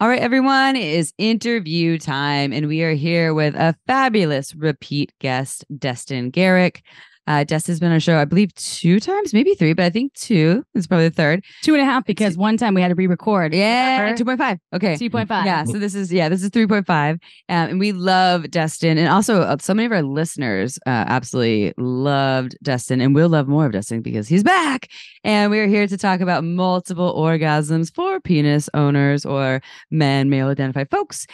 All right, everyone, it is interview time, and we are here with a fabulous repeat guest, Destin Garrick. Destin's been on our show, I believe, 2 times, maybe 3, but I think 2 is probably the third. 2.5 because one time we had to re-record. Yeah, 2.5. Okay, 2.5. Yeah, so this is 3.5, and we love Destin, and also so many of our listeners absolutely loved Destin, and we'll love more of Destin because he's back. And we're here to talk about multiple orgasms for penis owners or male identified folks,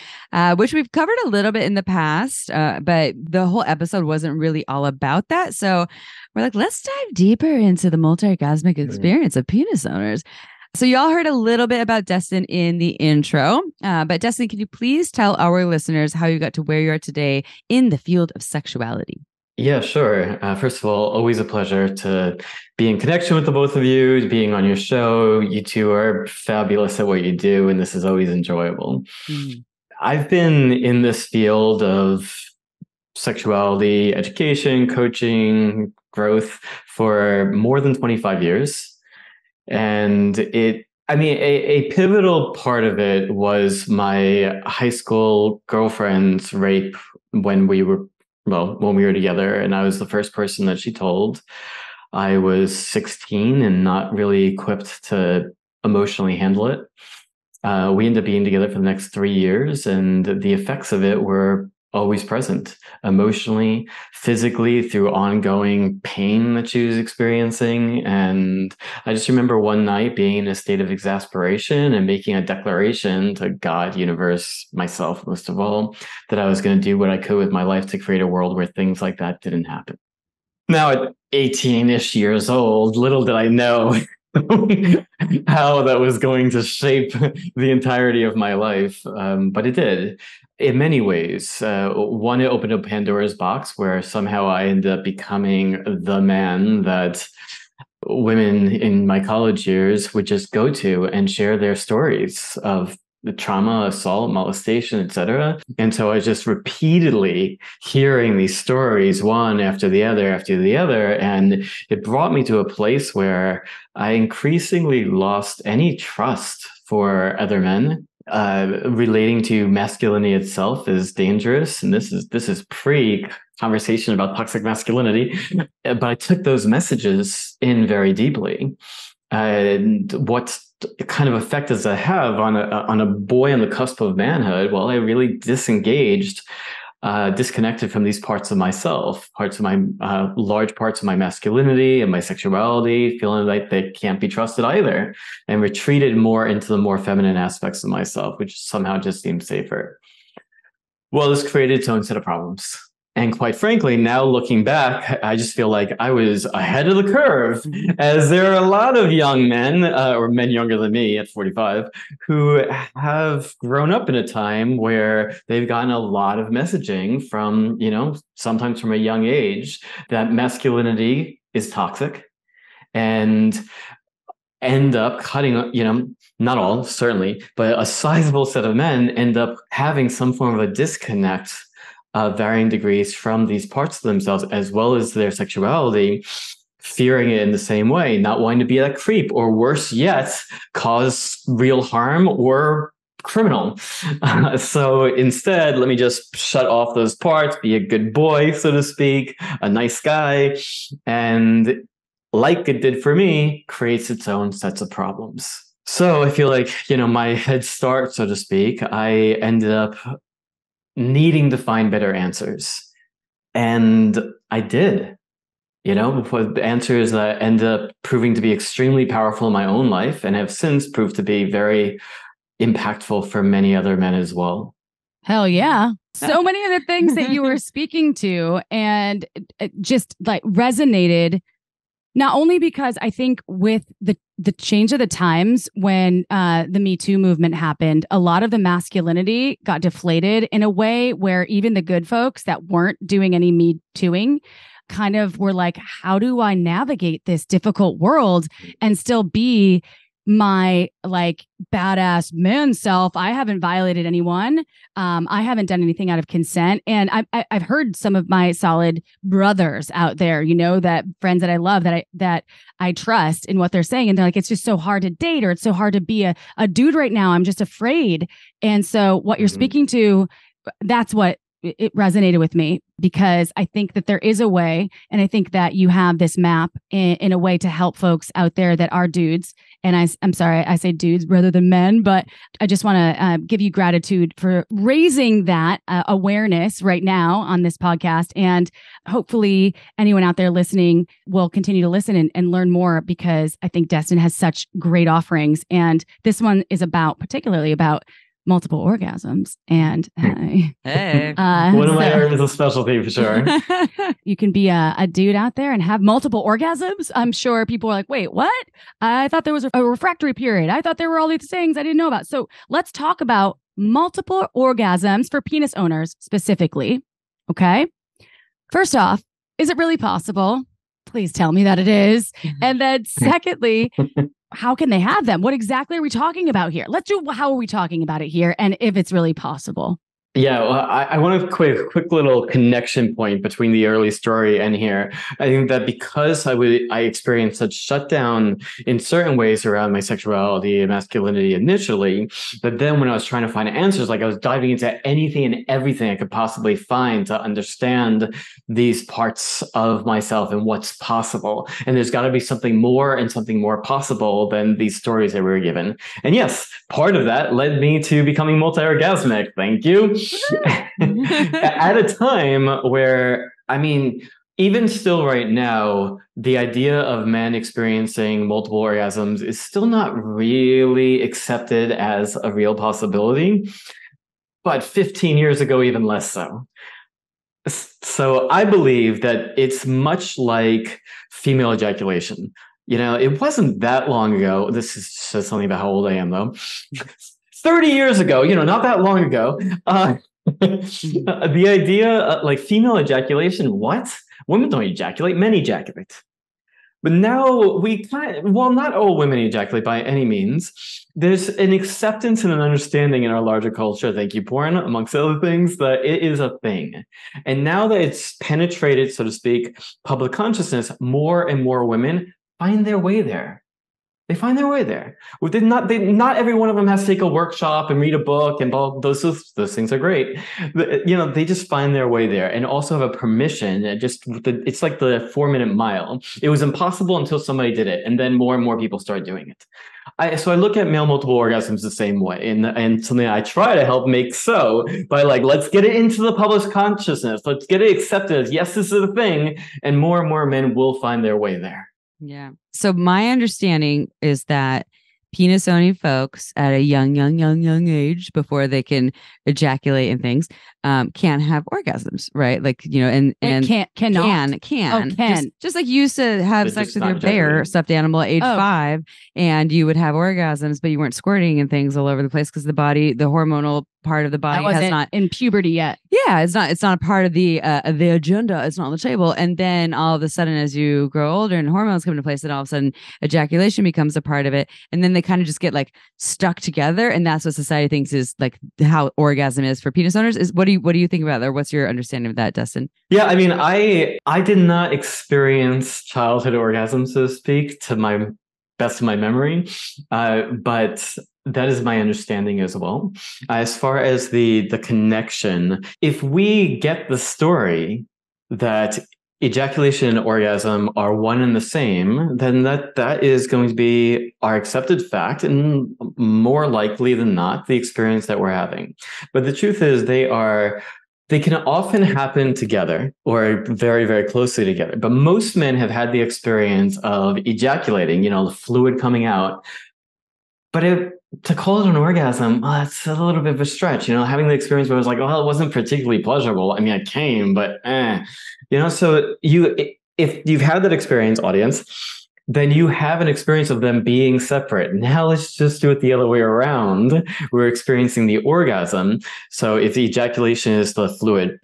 which we've covered a little bit in the past, but the whole episode wasn't really all about that. So we're like, let's dive deeper into the multi-orgasmic experience of penis owners. So y'all heard a little bit about Destin in the intro, but Destin, can you please tell our listeners how you got to where you are today in the field of sexuality? Yeah, sure. First of all, always a pleasure to be in connection with the both of you, being on your show. You two are fabulous at what you do, and this is always enjoyable. I've been in this field of sexuality, education, coaching, growth for more than 25 years. And a pivotal part of it was my high school girlfriend's rape when we were together, and I was the first person that she told. I was 16 and not really equipped to emotionally handle it. We ended up being together for the next 3 years, and the effects of it were always present, emotionally, physically, through ongoing pain that she was experiencing. And I just remember one night being in a state of exasperation and making a declaration to God, universe, myself, most of all, that I was going to do what I could with my life to create a world where things like that didn't happen. Now, at 18-ish years old, little did I know how that was going to shape the entirety of my life, but it did. In many ways. One, it opened up Pandora's box where somehow I ended up becoming the man that women in my college years would just go to and share their stories of the trauma, assault, molestation, etc. And so I was just repeatedly hearing these stories, one after the other, and it brought me to a place where I increasingly lost any trust for other men. Relating to masculinity itself is dangerous, and this is pre-conversation about toxic masculinity. But I took those messages in very deeply, and what kind of effect does that have on a boy on the cusp of manhood? Well, I really disengaged. Disconnected from these parts of myself, large parts of my masculinity and my sexuality, feeling like they can't be trusted either, and retreated more into the more feminine aspects of myself, which somehow just seemed safer. Well, this created its own set of problems. And quite frankly, now looking back, I just feel like I was ahead of the curve, as there are a lot of young men, or men younger than me at 45, who have grown up in a time where they've gotten a lot of messaging from, sometimes from a young age, that masculinity is toxic, and end up cutting, not all, certainly, but a sizable set of men end up having some form of a disconnect of varying degrees from these parts of themselves, as well as their sexuality, fearing it in the same way, not wanting to be that creep, or worse yet, cause real harm or criminal. So instead, let me just shut off those parts, be a good boy, so to speak, a nice guy, and like it did for me, creates its own sets of problems. So I feel like, my head start, so to speak, I ended up needing to find better answers. And I did, with answers that ended up proving to be extremely powerful in my own life, and have since proved to be very impactful for many other men as well. Hell yeah. So many of the things that you were speaking to and just like resonated, not only because I think with the change of the times when the Me Too movement happened, a lot of the masculinity got deflated in a way where even the good folks that weren't doing any Me Tooing kind of were like, how do I navigate this difficult world and still be my like badass man self. I haven't violated anyone. I haven't done anything out of consent. And I've heard some of my solid brothers out there, you know, that friends that I love, that I trust in what they're saying. And they're like, it's just so hard to date, or it's so hard to be a dude right now. I'm just afraid. And so what you're speaking to, that's what it resonated with me, because I think that there is a way, and I think that you have this map in a way to help folks out there that are dudes. And I'm sorry, I say dudes rather than men, but I just want to give you gratitude for raising that awareness right now on this podcast. And hopefully anyone out there listening will continue to listen and learn more, because I think Destin has such great offerings. And this one is particularly about multiple orgasms. And hey, one of my areas of specialty for sure. You can be a dude out there and have multiple orgasms. I'm sure people are like, wait, what? I thought there was a refractory period. I thought there were all these things I didn't know about. So let's talk about multiple orgasms for penis owners specifically. Okay. First off, is it really possible? Please tell me that it is. And then secondly, how can they have them? What exactly are we talking about here? How are we talking about it here? And if it's really possible. Yeah, well, I want to quick little connection point between the early story and here. I think that because I experienced such shutdown in certain ways around my sexuality and masculinity initially, that then when I was trying to find answers, like I was diving into anything and everything I could possibly find to understand these parts of myself and what's possible. And there's got to be something more and something more possible than these stories that we were given. And yes, part of that led me to becoming multi-orgasmic. Thank you. At a time where, I mean, even still right now, the idea of men experiencing multiple orgasms is still not really accepted as a real possibility. But 15 years ago, even less so. So I believe that it's much like female ejaculation. You know, it wasn't that long ago. This says something about how old I am, though. 30 years ago, you know, not that long ago, the idea like female ejaculation, what? Women don't ejaculate, men ejaculate. But now not all women ejaculate by any means. There's an acceptance and an understanding in our larger culture, thank you, porn, amongst other things, that it is a thing. And now that it's penetrated, so to speak, public consciousness, more and more women find their way there. They find their way there. Not every one of them has to take a workshop and read a book and those things are great. But, you know, they just find their way there and also have a permission. It's like the 4-minute mile. It was impossible until somebody did it, and then more and more people started doing it. So I look at male multiple orgasms the same way, and something I try to help make so by like, let's get it into the public consciousness. Let's get it accepted as, yes, this is a thing, and more men will find their way there. Yeah. So my understanding is that penis owning folks at a young age, before they can ejaculate and things, can't have orgasms, right? Like, you know, and can. Just like you used to have sex with your bear stuffed animal at age 5, and you would have orgasms, but you weren't squirting and things all over the place because the hormonal part of the body has not in puberty yet. Yeah, it's not a part of the agenda. It's not on the table. And then all of a sudden, as you grow older and hormones come into place, then all of a sudden ejaculation becomes a part of it. And then they kind of just get like stuck together. And that's what society thinks is like how orgasm is for penis owners. What do you think about that? Or what's your understanding of that, Destin? Yeah, I mean, I did not experience childhood orgasms, so to speak, to my best of my memory, but that is my understanding as well. As far as the connection, if we get the story that ejaculation and orgasm are one and the same, then that is going to be our accepted fact, and more likely than not, the experience that we're having. But the truth is, they can often happen together or very, very closely together. But most men have had the experience of ejaculating, you know, the fluid coming out. But to call it an orgasm, that's a little bit of a stretch, you know, having the experience where it was like, well, it wasn't particularly pleasurable. I mean, I came, but you know, so if you've had that experience, audience, then you have an experience of them being separate. Now let's just do it the other way around. We're experiencing the orgasm. So if the ejaculation is the fluid,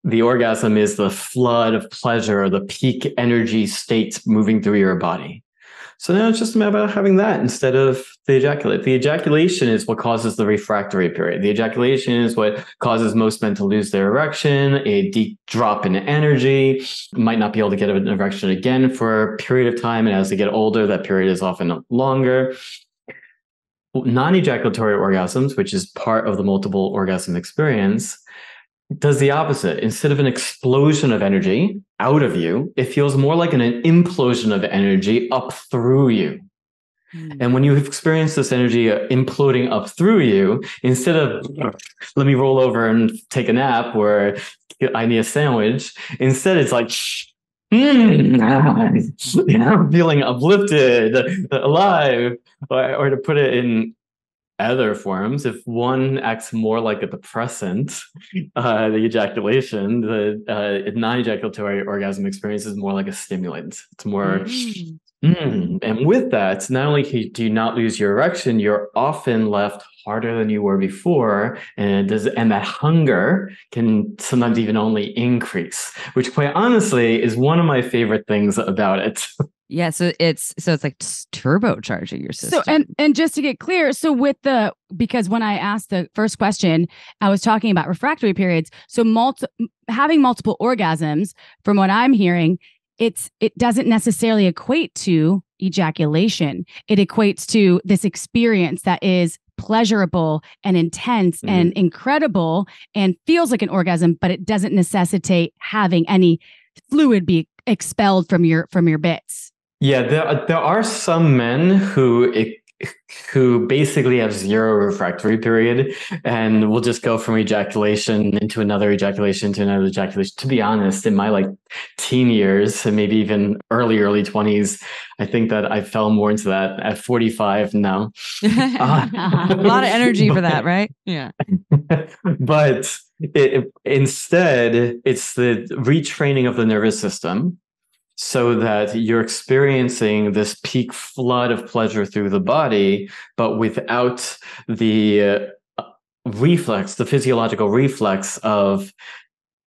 the orgasm is the flood of pleasure, the peak energy states moving through your body. So now it's just about having that instead of the ejaculate. The ejaculation is what causes the refractory period. The ejaculation is what causes most men to lose their erection, a deep drop in energy, might not be able to get an erection again for a period of time. And as they get older, that period is often longer. Non-ejaculatory orgasms, which is part of the multiple orgasm experience, does the opposite. Instead of an explosion of energy out of you, it feels more like an implosion of energy up through you. And when you experience this energy imploding up through you, instead of let me roll over and take a nap or I need a sandwich, instead it's like, I'm feeling uplifted, alive, or to put it in other forms, if one acts more like a depressant, the ejaculation, the non-ejaculatory orgasm experience is more like a stimulant. It's more, and with that, not only do you not lose your erection, you're often left harder than you were before, and that hunger can sometimes even only increase, which quite honestly is one of my favorite things about it. Yeah, so it's like turbocharging your system. So and just to get clear, so because when I asked the first question, I was talking about refractory periods. So having multiple orgasms, from what I'm hearing, it doesn't necessarily equate to ejaculation. It equates to this experience that is pleasurable and intense and incredible and feels like an orgasm, but it doesn't necessitate having any fluid be expelled from your bits. Yeah, there are some men who basically have zero refractory period and will just go from ejaculation into another ejaculation to another ejaculation. To be honest, in my teen years and maybe even early 20s, I think that I fell more into that. At 45 now. A lot of energy for that, right? Yeah. But instead, it's the retraining of the nervous system, so that you're experiencing this peak flood of pleasure through the body, but without the reflex, the physiological reflex of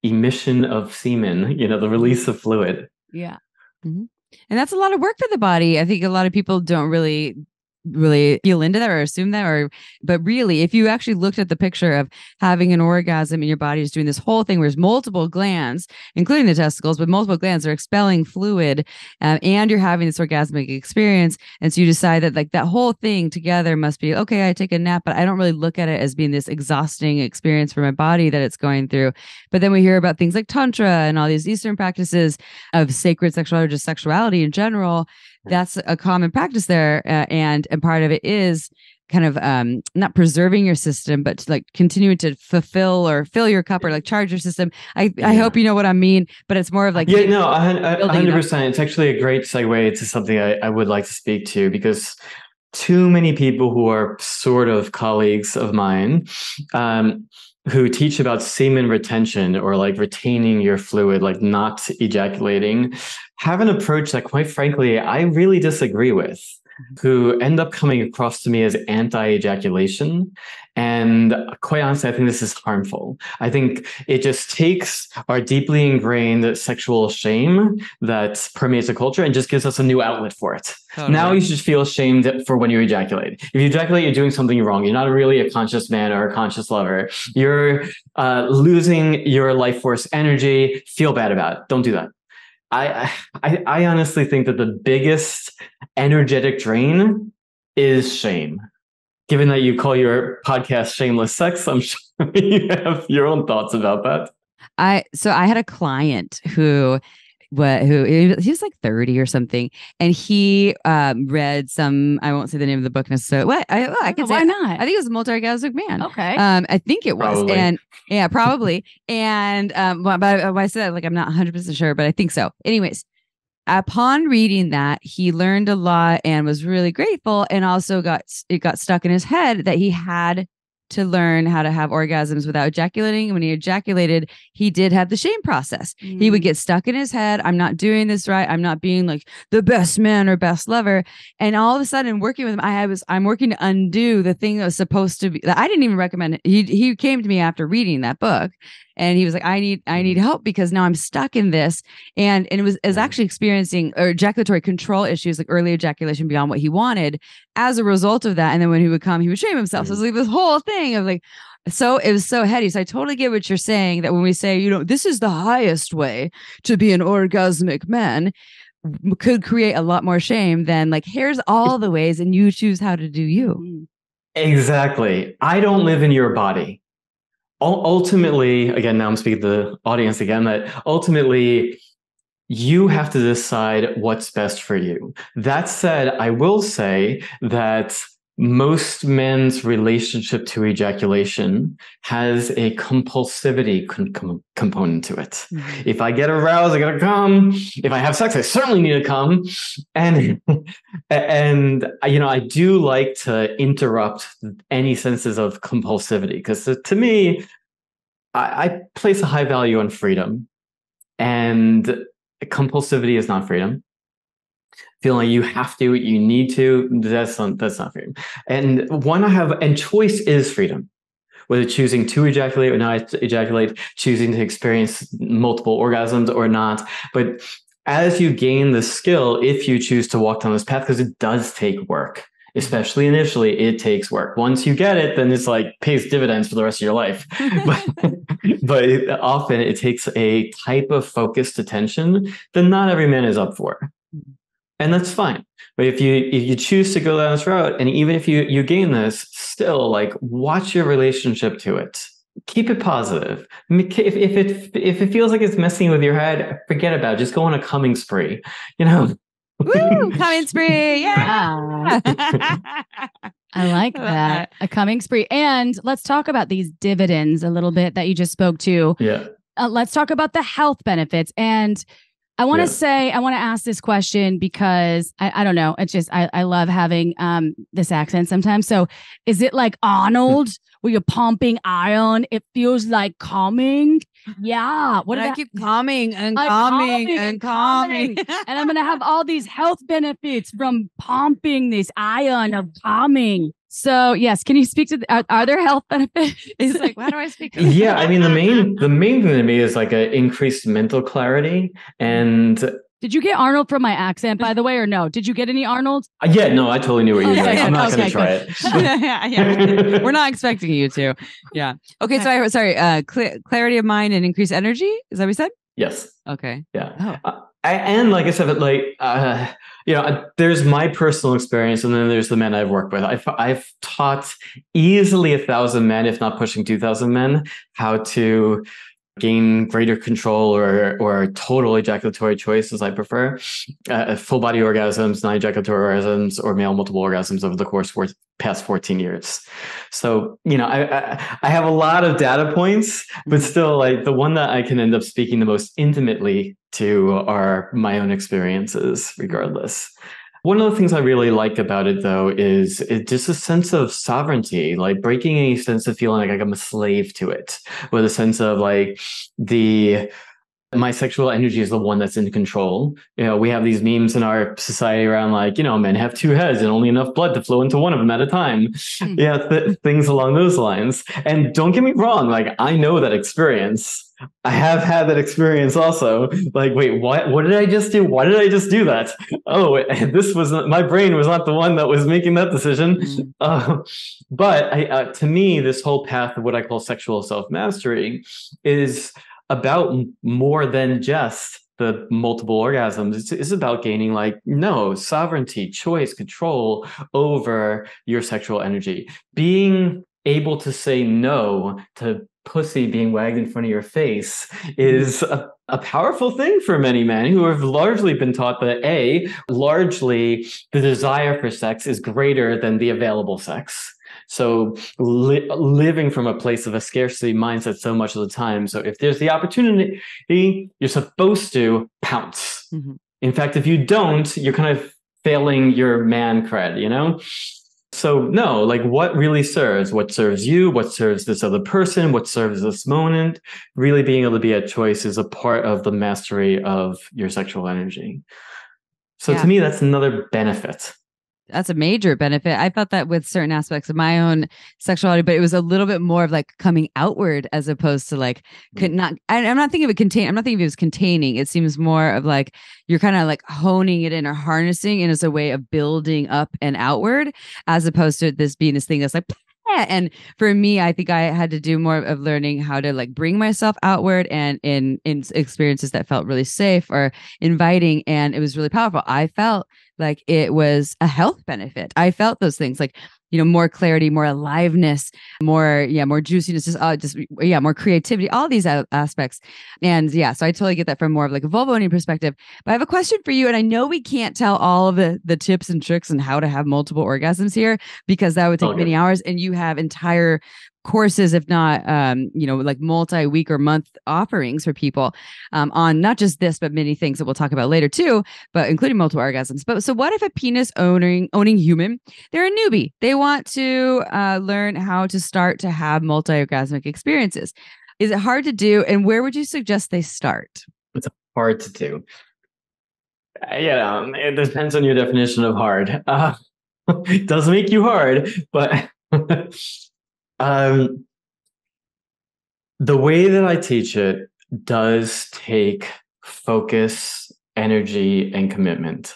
emission of semen, the release of fluid. Yeah. Mm-hmm. And that's a lot of work for the body. I think a lot of people don't really feel into that or assume that, but really, if you actually looked at the picture of having an orgasm in your body is doing this whole thing where there's multiple glands, including the testicles, but multiple glands are expelling fluid, and you're having this orgasmic experience. And so you decide that that whole thing together must be, okay, I take a nap, but I don't really look at it as being this exhausting experience for my body that it's going through. But then we hear about things like Tantra and all these Eastern practices of sacred sexuality, or just sexuality in general. That's a common practice there. And part of it is kind of not preserving your system, but to continuing to fulfill or fill your cup or charge your system. I hope you know what I mean, but it's more of 100%. It's actually a great segue to something I would like to speak to, because too many people who are sort of colleagues of mine, who teach about semen retention or retaining your fluid, not ejaculating, have an approach that, quite frankly, I really disagree with, who end up coming across to me as anti-ejaculation. And quite honestly, I think this is harmful. I think it just takes our deeply ingrained sexual shame that permeates the culture and just gives us a new outlet for it. Totally. Now you should feel ashamed for when you ejaculate. If you ejaculate, you're doing something wrong. You're not really a conscious man or a conscious lover. You're losing your life force energy. Feel bad about it. Don't do that. I honestly think that the biggest energetic drain is shame. Given that you call your podcast Shameless Sex, I'm sure you have your own thoughts about that. So I had a client who he was 30 or something, and he read some, I won't say the name of the book necessarily. What I can say, why not? I think it was a Multi-Orgasmic Man. Okay. I think it was. Probably. And yeah, probably. And but I said that I'm not 100% sure, but I think so. Anyways, upon reading that, he learned a lot and was really grateful, and also got stuck in his head that he had to learn how to have orgasms without ejaculating. When he ejaculated, he did have the shame process. He would get stuck in his head. I'm not doing this right. I'm not being the best man or best lover. And all of a sudden, working with him, I'm working to undo the thing that was supposed to be, that I didn't even recommend. He came to me after reading that book And he was like, I need help because now I'm stuck in this. And it was actually experiencing ejaculatory control issues, like early ejaculation beyond what he wanted as a result of that. And then when he would come, he would shame himself. So it was like this whole thing of like, so it was so heady. So I totally get what you're saying, that when we say, this is the highest way to be an orgasmic man, could create a lot more shame than like, here's all the ways and you choose how to do you. Exactly. I don't live in your body. Ultimately, again, now I'm speaking to the audience again, that ultimately you have to decide what's best for you. That said, I will say that most men's relationship to ejaculation has a compulsivity component to it. Mm-hmm. If I get aroused, I gotta come. If I have sex, I certainly need to come. And I do like to interrupt any senses of compulsivity, because to me, I place a high value on freedom, and compulsivity is not freedom. Feeling you have to, you need to, that's not freedom. And choice is freedom. Whether choosing to ejaculate or not ejaculate, choosing to experience multiple orgasms or not. But as you gain the skill, if you choose to walk down this path, because it does take work, especially initially, it takes work. Once you get it, then it's like pays dividends for the rest of your life. but often it takes a type of focused attention that not every man is up for. And that's fine. But if you choose to go down this route, and even if you gain this, still like watch your relationship to it. Keep it positive. If it feels like it's messing with your head, forget about it. Just go on a coming spree. Woo, coming spree. Yeah. I like that. A coming spree. And let's talk about these dividends a little bit that you just spoke to. Yeah. Let's talk about the health benefits. And I want to ask this question because I don't know. It's just, I love having this accent sometimes. So is it like Arnold where you're pumping iron? It feels like calming. Yeah. What did I keep calming and calming and calming. And I'm going to have all these health benefits from pumping this iron of calming. So yes, can you speak to are there health benefits? He's like, why do I speak to that? Yeah, I mean the main thing to me is like an increased mental clarity. And did you get Arnold from my accent, by the way, or no? Did you get any Arnold? Yeah, no, I totally knew what you were doing. I'm not going to try it. Yeah. We're not expecting you to. Yeah. Okay. So clarity of mind and increased energy. Is that what we said? Yes. Okay. Yeah. Oh. And like I said, there's my personal experience, and then there's the men I've worked with. I've taught easily 1,000 men, if not pushing 2,000 men, how to gain greater control or total ejaculatory choice, as I prefer, full body orgasms, non-ejaculatory orgasms, or male multiple orgasms over the course of past 14 years. So, I have a lot of data points, but still, like the one that I can end up speaking the most intimately to are my own experiences, regardless. One of the things I really like about it, though, is just a sense of sovereignty, like breaking any sense of feeling like I'm a slave to it, with a sense of like my sexual energy is the one that's in control. We have these memes in our society around like, men have two heads and only enough blood to flow into one of them at a time. Things along those lines. And don't get me wrong, like I know that experience. I have had that experience also. Like, wait, what did I just do? Why did I just do that? Oh, this was my brain was not the one that was making that decision. But to me, this whole path of what I call sexual self-mastery is about more than just the multiple orgasms. It's about gaining sovereignty, choice, control over your sexual energy. Being able to say no to pussy being wagged in front of your face is a powerful thing for many men who have largely been taught that largely the desire for sex is greater than the available sex. So living from a place of a scarcity mindset so much of the time. So if there's the opportunity, you're supposed to pounce. Mm-hmm. In fact, if you don't, you're kind of failing your man cred, So no, like what really serves? What serves you? What serves this other person? What serves this moment? Really being able to be at choice is a part of the mastery of your sexual energy. So to me, that's another benefit. That's a major benefit. I felt that with certain aspects of my own sexuality, but it was a little bit more of like coming outward as opposed to like I'm not thinking of it contain. I'm not thinking of it as containing. It seems more of like you're kind of like honing it in or harnessing it as a way of building up and outward, as opposed to this being this thing that's like. And for me, I think I had to do more of learning how to like bring myself outward and in experiences that felt really safe or inviting, and it was really powerful. I felt like it was a health benefit. I felt those things like, more clarity, more aliveness, more juiciness, more creativity, all these aspects. And so I totally get that from more of like a vulva owning perspective. But I have a question for you. And I know we can't tell all of the tips and tricks and how to have multiple orgasms here, because that would take many hours. And you have entire courses, if not, like multi-week or month offerings for people on not just this, but many things that we'll talk about later too, but including multiple orgasms. But so what if a penis owning human, they're a newbie. They want to learn how to start to have multi-orgasmic experiences. Is it hard to do? And where would you suggest they start? It's hard to do. It depends on your definition of hard. It does make you hard, but the way that I teach it does take focus, energy, and commitment.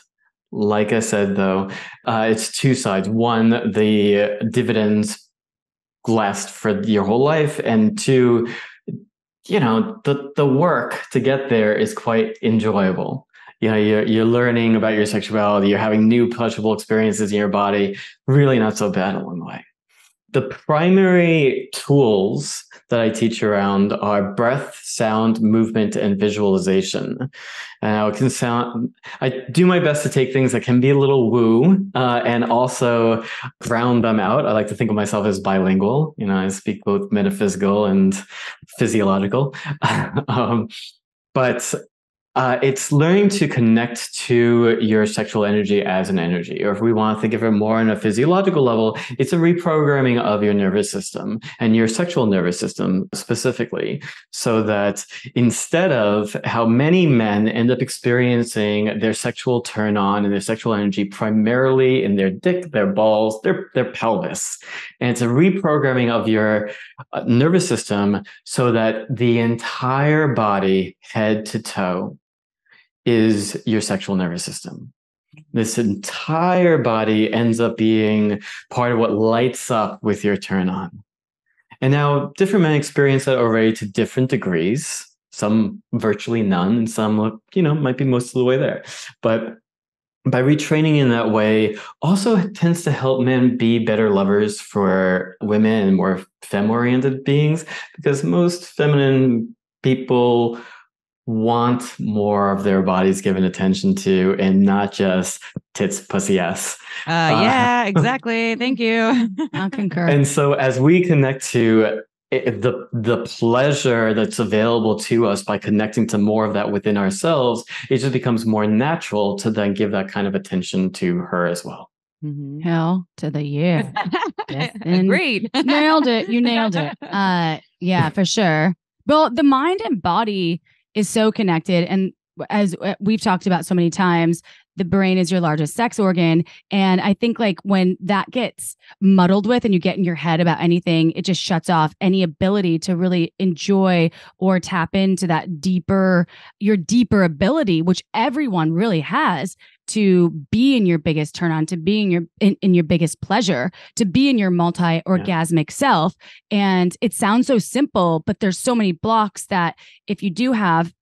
Like I said, though, it's two sides. One, the dividends last for your whole life, and two, the work to get there is quite enjoyable. You're learning about your sexuality. You're having new pleasurable experiences in your body. Really not so bad along the way. The primary tools that I teach around are breath, sound, movement, and visualization. I do my best to take things that can be a little woo and also ground them out. I like to think of myself as bilingual. I speak both metaphysical and physiological. But it's learning to connect to your sexual energy as an energy, or if we want to think of it more on a physiological level, it's a reprogramming of your nervous system and your sexual nervous system specifically, so that instead of how many men end up experiencing their sexual turn on and their sexual energy primarily in their dick, their balls, their pelvis, and it's a reprogramming of your nervous system so that the entire body, head to toe, is your sexual nervous system. This entire body ends up being part of what lights up with your turn on. And now different men experience that already to different degrees, some virtually none, and some, might be most of the way there. But by retraining in that way also tends to help men be better lovers for women and more femme-oriented beings, because most feminine people want more of their bodies given attention to, and not just tits, pussy, ass. Yeah, exactly. Thank you. I'll concur. And so as we connect to the pleasure that's available to us by connecting to more of that within ourselves, it just becomes more natural to then give that kind of attention to her as well. Mm-hmm. Hell to the yeah. Agreed. Nailed it. You nailed it. Yeah, for sure. Well, the mind and body is so connected. And as we've talked about so many times, the brain is your largest sex organ. And I think like when that gets muddled with and you get in your head about anything, it just shuts off any ability to really enjoy or tap into that your deeper ability, which everyone really has, to be in your biggest turn on, to be in your biggest pleasure, to be in your multi-orgasmic self. And it sounds so simple, but there's so many blocks that if you do have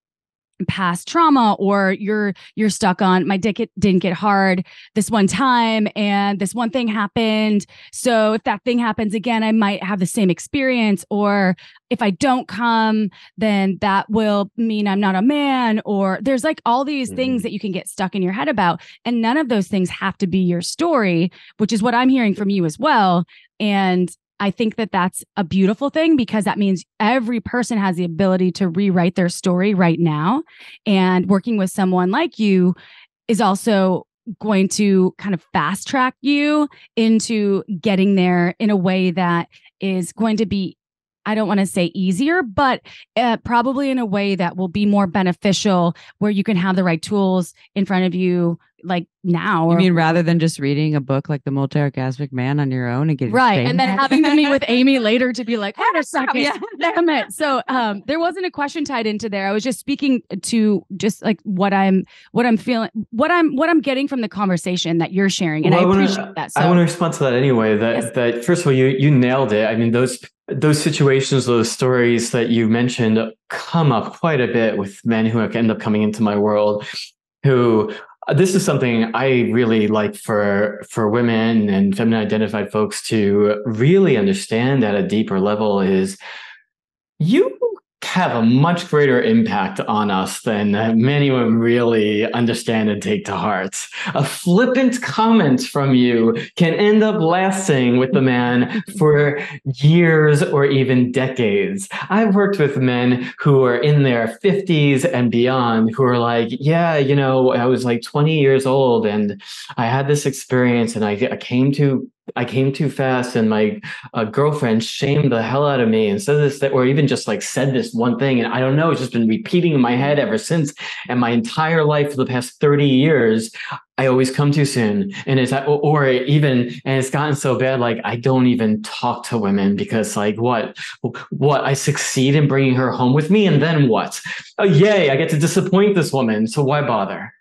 past trauma, or you're stuck on, my dick didn't get hard this one time and this one thing happened, so if that thing happens again I might have the same experience, or if I don't come then that will mean I'm not a man, or there's like all these things that you can get stuck in your head about, and none of those things have to be your story, which is what I'm hearing from you as well. And I think that that's a beautiful thing, because that means every person has the ability to rewrite their story right now. And working with someone like you is also going to kind of fast track you into getting there in a way that is going to be I don't want to say easier, but probably in a way that will be more beneficial, where you can have the right tools in front of you, like now. You mean rather than just reading a book like The Multi-Orgasmic Man on your own and getting right, shamed? and then having to meet with Amy later to be like, wait a second, Yeah. damn it. So there wasn't a question tied into there. I was just speaking to just like what I'm feeling, what I'm getting from the conversation that you're sharing, and I appreciate that. So I want to respond to that anyway. That first of all, you nailed it. I mean, those situations, those stories that you mentioned come up quite a bit with men who end up coming into my world, who this is something I really like for women and feminine identified folks to really understand at a deeper level is you have a much greater impact on us than many women really understand and take to heart. A flippant comment from you can end up lasting with the man for years or even decades. I've worked with men who are in their 50s and beyond who are like, yeah, I was like 20 years old and I had this experience and I came too fast, and my girlfriend shamed the hell out of me and said this, or even just like said this one thing. And I don't know, it's just been repeating in my head ever since. And my entire life for the past 30 years, I always come too soon. And it's gotten so bad, like I don't even talk to women because like, what I succeed in bringing her home with me. And then what? Oh, yay, I get to disappoint this woman. So why bother?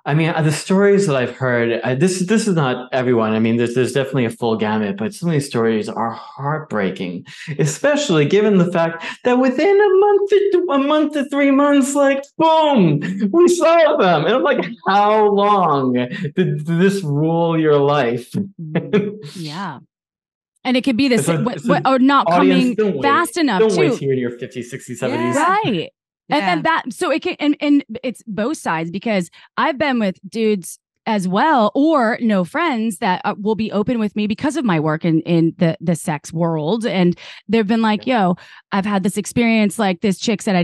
I mean, the stories that I've heard, this is not everyone. I mean, there's definitely a full gamut, but some of these stories are heartbreaking, especially given the fact that within a month to 3 months, like, boom, we saw them. And I'm like, how long did this rule your life? Yeah. And it could be this, or not coming fast enough, don't too. Don't wait till you're in your 50s, 60s, 70s. Right. And then that, so it can, and it's both sides, because I've been with dudes as well, or no friends that will be open with me because of my work in the sex world. And they've been like, yo, I've had this experience, like this chick said I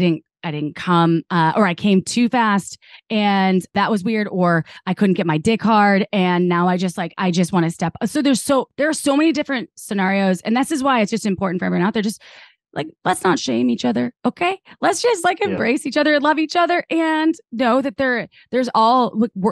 didn't come, or I came too fast and that was weird, or I couldn't get my dick hard. And now I just want to step. So there are so many different scenarios. And this is why it's just important for everyone out there. Just like, let's not shame each other. Okay. Let's just like embrace each other and love each other and know that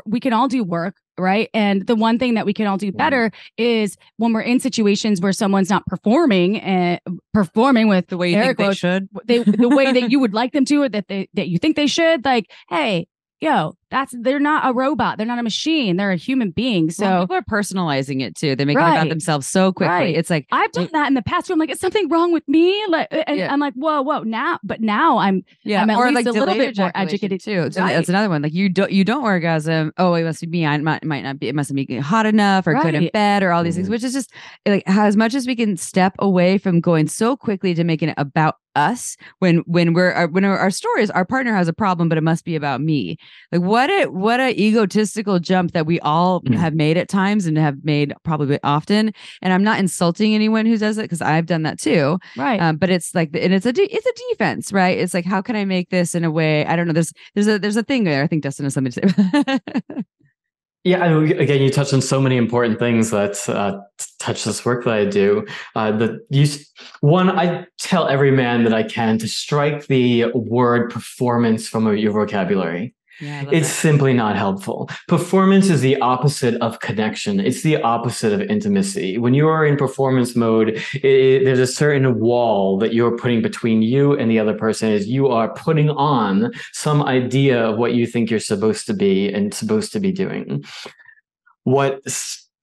we can all do work. Right. And the one thing that we can all do better is when we're in situations where someone's not performing with the way you think they should, the way that you would like them to, or that you think they should, like, hey, yo, they're not a robot. They're not a machine. They're a human being. So people are personalizing it too. They make it about themselves so quickly. Right. It's like, I've done that in the past where I'm like, is something wrong with me? Like, and I'm like, whoa. Now I'm at least like a little bit more educated too. So that's another one. Like you don't orgasm. Oh, it must be me. I might not be. It mustn't be hot enough, or good in bed, or all these things. Which is just like, as much as we can step away from going so quickly to making it about us when our stories, our partner has a problem, but it must be about me. Like what a egotistical jump that we all have made at times and have made probably often. And I'm not insulting anyone who does it, because I've done that too. Right. But it's like, and it's a defense, right? It's like, how can I make this in a way? I don't know. There's a thing there. I think Dustin has something to say. Yeah, again, you touched on so many important things that touch this work that I do. I tell every man that I can to strike the word performance from your vocabulary. Yeah, it's simply not helpful. Performance is the opposite of connection. It's the opposite of intimacy. When you are in performance mode, there's a certain wall that you're putting between you and the other person, as you are putting on some idea of what you think you're supposed to be and supposed to be doing. What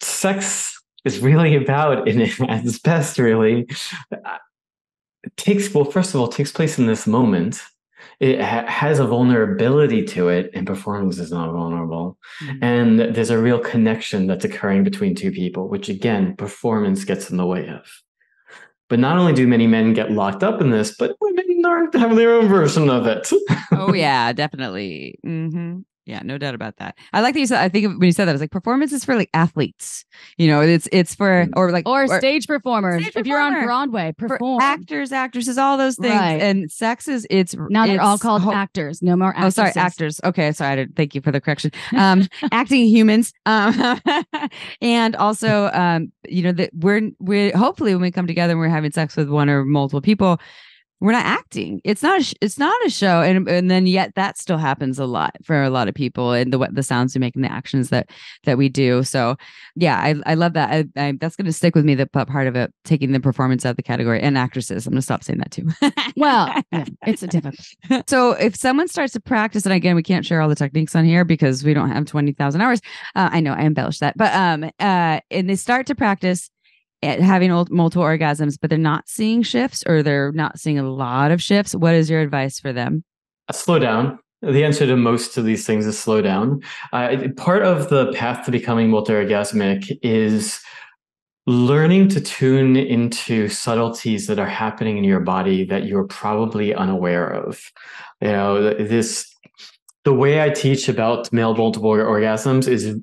sex is really about, in its best, really, takes place in this moment. It has a vulnerability to it, and performance is not vulnerable. Mm-hmm. And there's a real connection that's occurring between two people, which again, performance gets in the way of. But not only do many men get locked up in this, but women have their own version of it. Oh yeah, definitely. Mm-hmm. Yeah, no doubt about that. I like that you said, I think when you said that, I was like, performance is for like athletes, it's for, or stage performers. Stage if you're on performer. Broadway, perform. For actors, actresses, all those things. Right. And sex is, now they're all called actors. No more actors. Oh, sorry, actors. Okay, sorry. I didn't, thank you for the correction. Acting humans. And also, that we're hopefully when we come together and we're having sex with one or multiple people, we're not acting. It's not a show, and then yet that still happens a lot for a lot of people, and the sounds we make and the actions that we do. So yeah, I love that. I that's going to stick with me. The part of it, taking the performance out of the category, and actresses. I'm going to stop saying that too. Well, yeah, it's a difficult. So if someone starts to practice, and again, we can't share all the techniques on here because we don't have 20,000 hours. I know I embellished that, but and they start to practice at having multiple orgasms, but they're not seeing shifts, or they're not seeing a lot of shifts. What is your advice for them? Slow down. The answer to most of these things is slow down. Part of the path to becoming multi-orgasmic is learning to tune into subtleties that are happening in your body that you're probably unaware of. The way I teach about male multiple orgasms is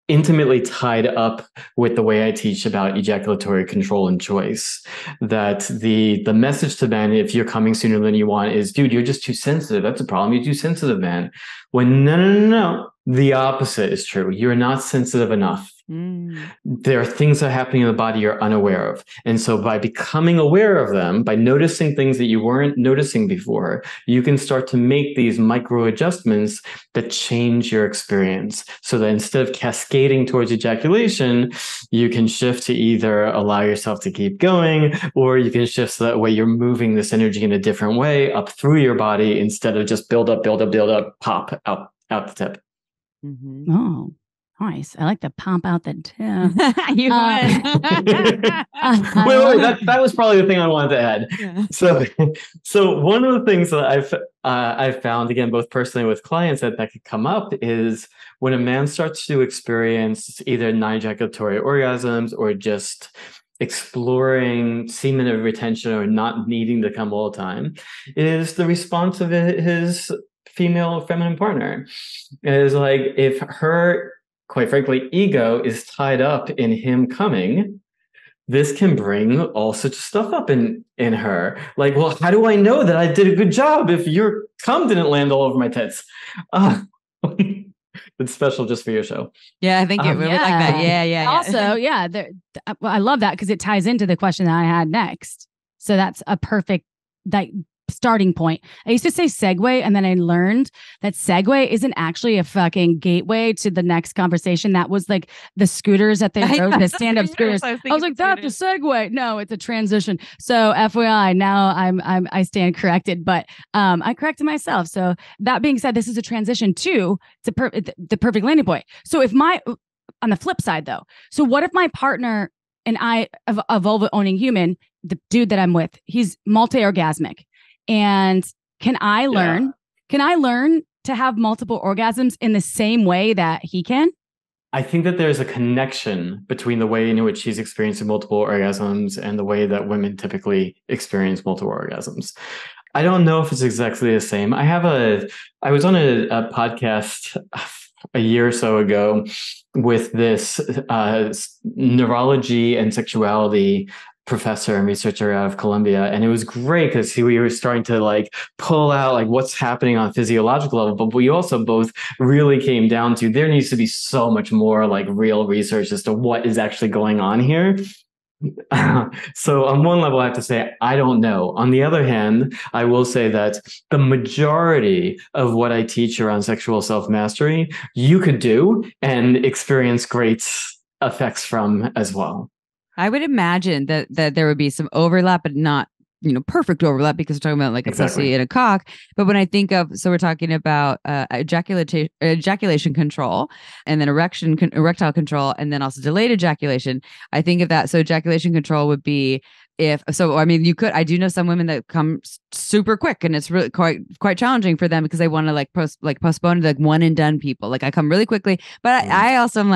intimately tied up with the way I teach about ejaculatory control and choice. That the message to men, if you're coming sooner than you want, is, dude, you're just too sensitive. That's a problem. You're too sensitive, man. When no. The opposite is true. You're not sensitive enough. There are things that are happening in the body you're unaware of. And so by becoming aware of them, by noticing things that you weren't noticing before, you can start to make these micro adjustments that change your experience. So that instead of cascading towards ejaculation, you can shift to either allow yourself to keep going, or you can shift so that way you're moving this energy in a different way up through your body instead of just build up, pop out the tip. Mm-hmm. Oh, nice. I like the pump out the tip. You wait, that was probably the thing I wanted to add. Yeah. So one of the things that I've found, again, both personally with clients that could come up, is when a man starts to experience either non-ejaculatory orgasms or just exploring semen retention or not needing to come all the time, is the response of his female or feminine partner. Is like, if her, quite frankly, ego is tied up in him coming, this can bring all such stuff up in her. Like, well, how do I know that I did a good job if your cum didn't land all over my tits? It's special just for your show. Yeah, thank you. We like that. Yeah. Also, I love that because it ties into the question that I had next. So that's a perfect starting point. I used to say segue, and then I learned that segue isn't actually a fucking gateway to the next conversation. That was like the scooters that they rode, the stand-up scooters. I was like, that's a segue. No, it's a transition. So FYI, now I stand corrected, but I corrected myself. So that being said, this is a transition to the perfect landing point. So on the flip side though, so what if my partner and I, a vulva owning human, the dude that I'm with, he's multi-orgasmic. And can I learn to have multiple orgasms in the same way that he can? I think that there's a connection between the way in which he's experiencing multiple orgasms and the way that women typically experience multiple orgasms. I don't know if it's exactly the same. I was on a podcast a year or so ago with this neurology and sexuality professor and researcher out of Columbia. And it was great because we were starting to pull out what's happening on a physiological level, but we also both really came down to there needs to be so much more real research as to what is actually going on here. So on one level, I have to say, I don't know. On the other hand, I will say that the majority of what I teach around sexual self-mastery, you could do and experience great effects from as well. I would imagine that there would be some overlap, but not, perfect overlap, because we're talking about a pussy and a cock. But when I think of, so we're talking about ejaculation control, and then erectile control, and then also delayed ejaculation. I think of that. So ejaculation control would be I do know some women that come super quick, and it's really quite challenging for them because they want to postpone to one and done people. I come really quickly, but I also am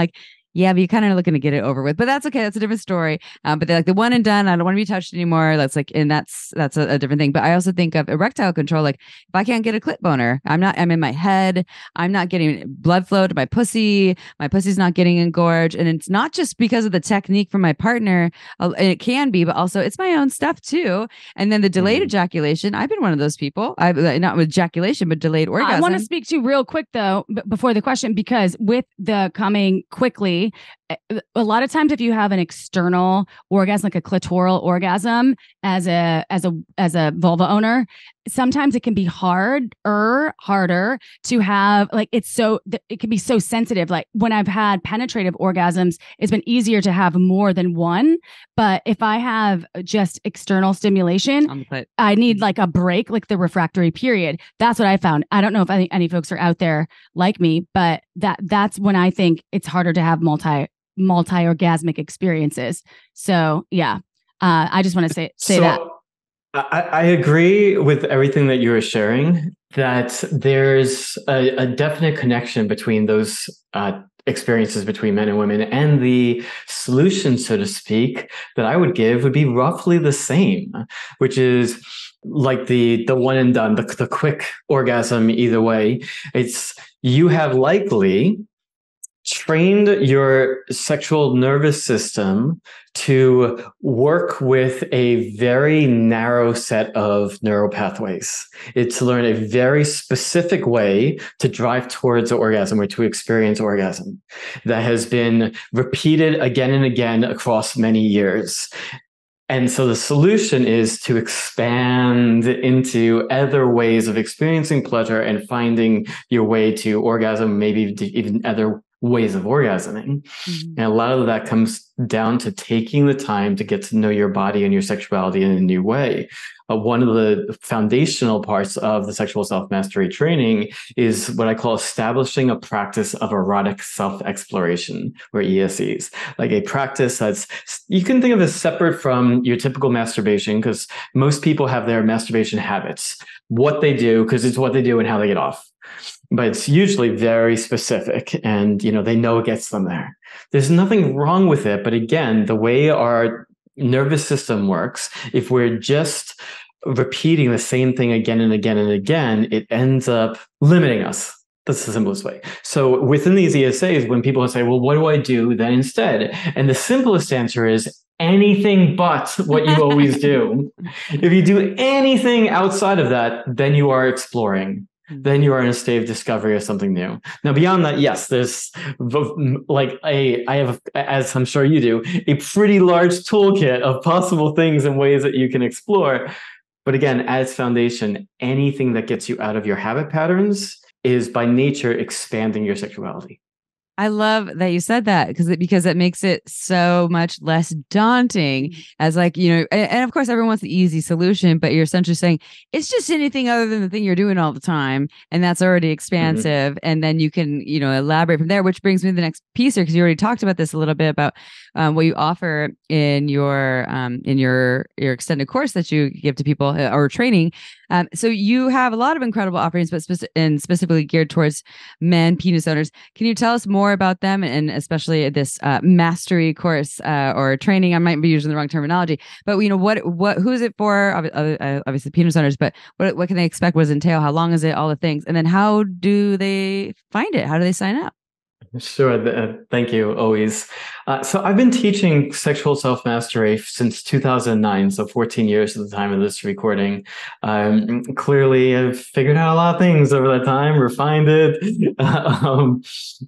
Yeah, but you're kind of looking to get it over with, but that's okay. That's a different story. But they're like the one and done. I don't want to be touched anymore. That's like, and that's a different thing. But I also think of erectile control. Like if I can't get a clit boner, I'm in my head. I'm not getting blood flow to my pussy. My pussy's not getting engorged. And it's not just because of the technique from my partner. It can be, but also it's my own stuff too. And then the delayed ejaculation. I've been one of those people. I've not with ejaculation, but delayed orgasm. I want to speak to you real quick though, before the question, because with the coming quickly, a lot of times if you have an external orgasm, like a clitoral orgasm as a vulva owner, sometimes it can be harder to have, like, it can be so sensitive. Like when I've had penetrative orgasms, it's been easier to have more than one. But if I have just external stimulation, I need like a break, like the refractory period. That's what I found. I don't know if any folks are out there like me, but that's when I think it's harder to have multi-orgasmic experiences. So yeah, I just want to say that. I agree with everything that you were sharing, that there's a definite connection between those experiences between men and women, and the solution, so to speak, that I would give would be roughly the same, which is like the one and done, the quick orgasm either way. It's you have likely trained your sexual nervous system to work with a very narrow set of neural pathways. It's to learn a very specific way to drive towards orgasm or to experience orgasm that has been repeated again and again across many years. And so the solution is to expand into other ways of experiencing pleasure and finding your way to orgasm, maybe even other ways of orgasming. And a lot of that comes down to taking the time to get to know your body and your sexuality in a new way. One of the foundational parts of the sexual self-mastery training is what I call establishing a practice of erotic self-exploration, or ESEs. Like a practice that's, you can think of as separate from your typical masturbation, because most people have their masturbation habits, what they do, because it's what they do and how they get off. But it's usually very specific, and they know it gets them there. There's nothing wrong with it, but again, the way our nervous system works, if we're just repeating the same thing again and again and again, it ends up limiting us. That's the simplest way. So within these ESAs, when people say, well, what do I do then instead? And the simplest answer is anything but what you always do. If you do anything outside of that, then you are exploring. Then you are in a state of discovery of something new. Now, beyond that, yes, there's I have, as I'm sure you do, a pretty large toolkit of possible things and ways that you can explore. But again, as foundation, anything that gets you out of your habit patterns is by nature expanding your sexuality. I love that you said that because it makes it so much less daunting as and of course everyone wants the easy solution, but you're essentially saying it's just anything other than the thing you're doing all the time. And that's already expansive. Mm-hmm. And then you can, elaborate from there, which brings me to the next piece here, because you already talked about this a little bit about what you offer in your extended course that you give to people or training. So you have a lot of incredible offerings, but specifically geared towards men, penis owners. Can you tell us more about them, and especially this mastery course or training? I might be using the wrong terminology, but who is it for? Obviously penis owners, but what can they expect? What does it entail? How long is it? All the things, and then how do they find it? How do they sign up? Sure. Thank you, always. So I've been teaching sexual self-mastery since 2009, so 14 years at the time of this recording. Clearly, I've figured out a lot of things over that time, refined it.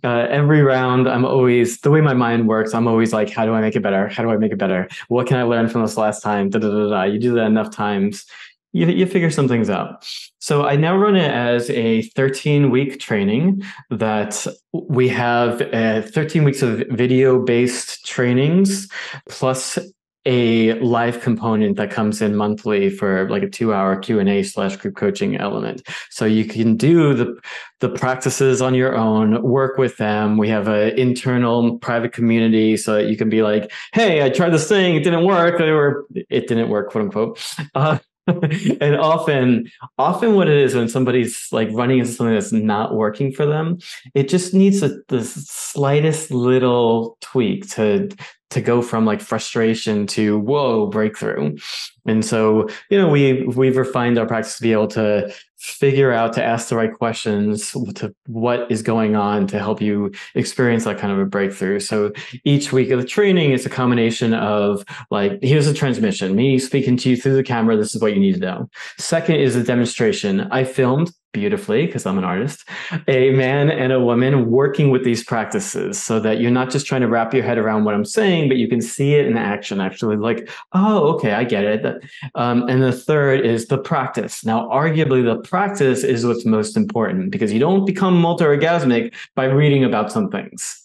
Every round, I'm always, the way my mind works, I'm always like, how do I make it better? How do I make it better? What can I learn from this last time? You do that enough times, you figure some things out. So I now run it as a 13-week training that we have 13 weeks of video-based trainings plus a live component that comes in monthly for like a 2-hour Q&A/group coaching element. So you can do the practices on your own, work with them. We have an internal private community so that you can be like, hey, I tried this thing, it didn't work, or it didn't work, quote unquote. And often what it is when somebody's like running into something that's not working for them, it just needs the slightest little tweak to go from like frustration to whoa, breakthrough. And so, we've refined our practice to be able to figure out, to ask the right questions to what is going on to help you experience that kind of a breakthrough. So each week of the training is a combination of like, here's a transmission, me speaking to you through the camera. This is what you need to know. Second is a demonstration. I filmed beautifully, because I'm an artist, a man and a woman working with these practices so that you're not just trying to wrap your head around what I'm saying, but you can see it in action, actually like, oh, okay, I get it. And the third is the practice. Now, arguably, the practice is what's most important, because you don't become multi-orgasmic by reading about some things.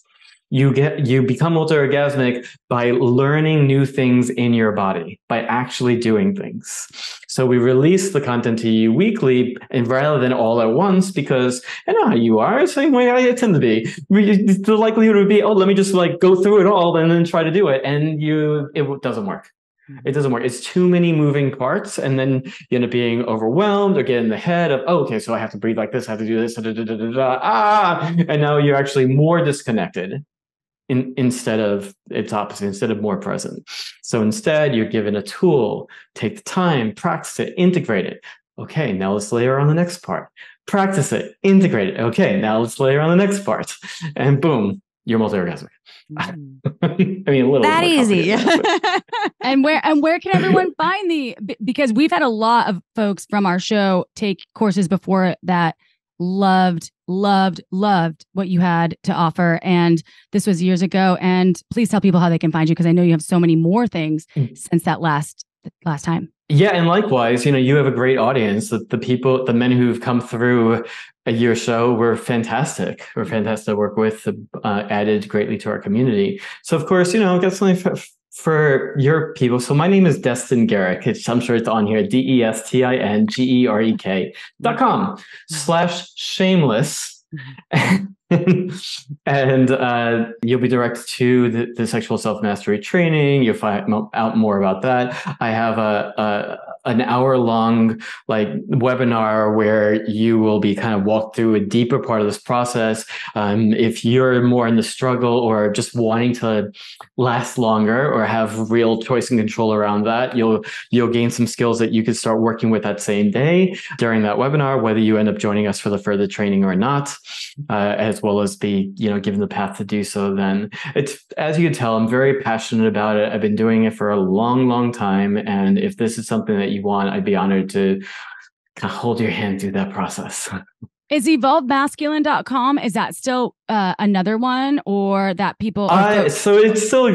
You become multi-orgasmic by learning new things in your body, by actually doing things. So we release the content to you weekly, and rather than all at once, because I know how you are, the same way I tend to be. The likelihood would be, oh, let me just like go through it all and then try to do it. And it doesn't work. It doesn't work. It's too many moving parts. And then you end up being overwhelmed or get in the head of, oh, okay, so I have to breathe like this, I have to do this, and now you're actually more disconnected. Instead of its opposite, instead of more present. So instead, you're given a tool, take the time, practice it, integrate it. Okay, now let's layer on the next part. Practice it, integrate it. Okay, now let's layer on the next part. And boom, you're multi-orgasmic. I mean, a little that easy. And where can everyone find because we've had a lot of folks from our show take courses before that loved what you had to offer. And this was years ago. And please tell people how they can find you, because I know you have so many more things since that last time. Yeah. And likewise, you have a great audience. The men who've come through your show were fantastic. We're fantastic to work with, added greatly to our community. So of course, I've got something for your people. So my name is Destin Gerek. I'm sure it's on here, DestinGerek.com/shameless. And you'll be directed to the sexual self-mastery training. You'll find out more about that. I have an hour-long webinar where you will be kind of walked through a deeper part of this process. If you're more in the struggle or just wanting to last longer or have real choice and control around that, you'll gain some skills that you can start working with that same day during that webinar, whether you end up joining us for the further training or not, as well as be given the path to do so. Then it's, as you can tell, I'm very passionate about it. I've been doing it for a long time, and if this is something that you want, I'd be honored to kind of hold your hand through that process. Is evolvedmasculine.com, is that still another one, or that people so it's still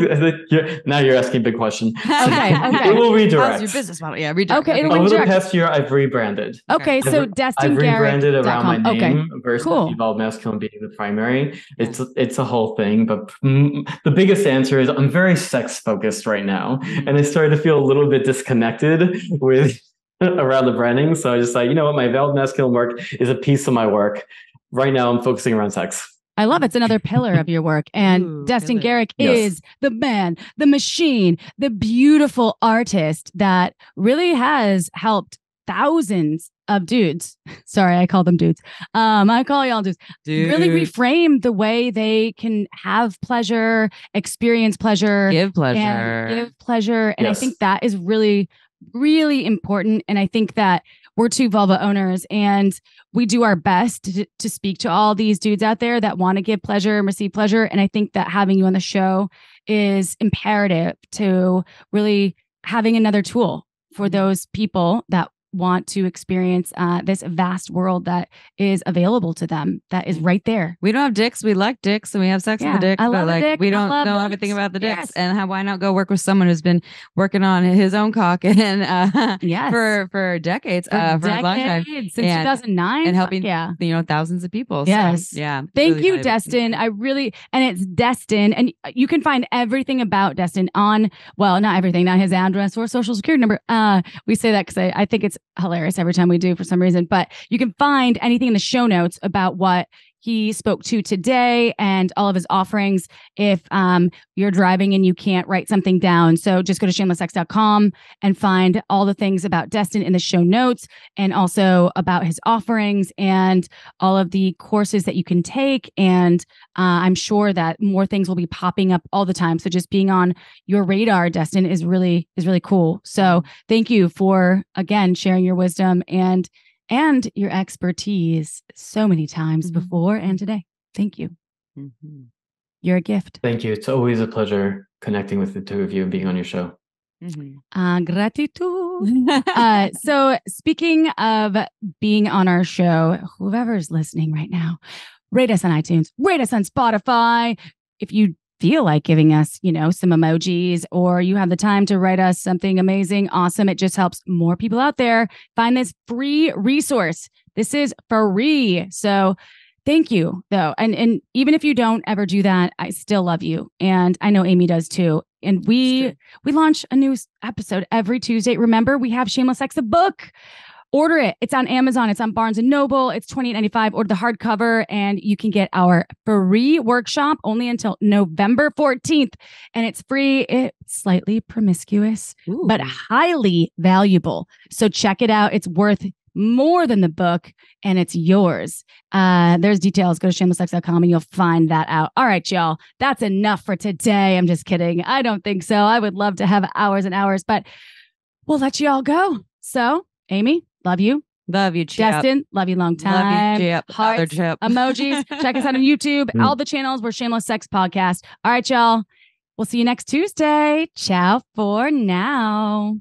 now you're asking a big question. Okay. It will redirect. How's your business model? Yeah, redirect. Okay, over the past year I've rebranded. Okay, so I've rebranded around my name versus cool. Evolved Masculine being the primary. It's a whole thing, but the biggest answer is I'm very sex focused right now, and I started to feel a little bit disconnected with around the branding. So I just like, my Evolved Masculine work is a piece of my work. Right now I'm focusing around sex. I love it. It's another pillar of your work. And Destin Gerek is the man, the machine, the beautiful artist that really has helped thousands of dudes. Sorry, I call them dudes. I call y'all dudes. Really reframe the way they can have pleasure, experience pleasure, give pleasure. And I think that is really, really important. And I think that we're two vulva owners, and we do our best to speak to all these dudes out there that want to give pleasure and receive pleasure. And I think that having you on the show is imperative to really having another tool for those people that want to experience this vast world that is available to them, that is right there. We don't have dicks. We like dicks, and we have sex with the dicks. I love but dick. We don't know everything about the dicks. And why not go work with someone who's been working on his own cock and for decades, for a long time, since 2009, and helping thousands of people. Yes, so, yeah. Thank really you, Destin. And it's Destin, and you can find everything about Destin on, well, not everything, not his address or social security number. We say that because I think it's hilarious every time we do for some reason, but you can find anything in the show notes about what he spoke to today and all of his offerings if you're driving and you can't write something down. So just go to shamelesssex.com and find all the things about Destin in the show notes, and also about his offerings and all of the courses that you can take. And I'm sure that more things will be popping up all the time. So just being on your radar, Destin, is really cool. So thank you for, again, sharing your wisdom and your expertise so many times before and today. Thank you. Mm-hmm. You're a gift. Thank you. It's always a pleasure connecting with the two of you and being on your show. Gratitude. So speaking of being on our show, whoever's listening right now, rate us on iTunes, rate us on Spotify. If you feel like giving us, some emojis, or you have the time to write us something amazing, awesome. It just helps more people out there find this free resource. This is free. So thank you, though. And even if you don't ever do that, I still love you. And I know Amy does too. And we launch a new episode every Tuesday. Remember, we have Shameless Sex, the book. Order it. It's on Amazon. It's on Barnes & Noble. It's $28.95. Order the hardcover, and you can get our free workshop only until November 14th. And it's free. It's slightly promiscuous, but highly valuable. So check it out. It's worth more than the book, and it's yours. There's details. Go to shamelesssex.com and you'll find that out. All right, y'all. That's enough for today. I'm just kidding. I don't think so. I would love to have hours and hours, but we'll let you all go. So, Amy, love you. Love you, Chip. Destin, love you long time. Love you, Chip. Hearts, Chip. emojis. Check us out on YouTube. All the channels. We're Shameless Sex Podcast. All right, y'all. We'll see you next Tuesday. Ciao for now.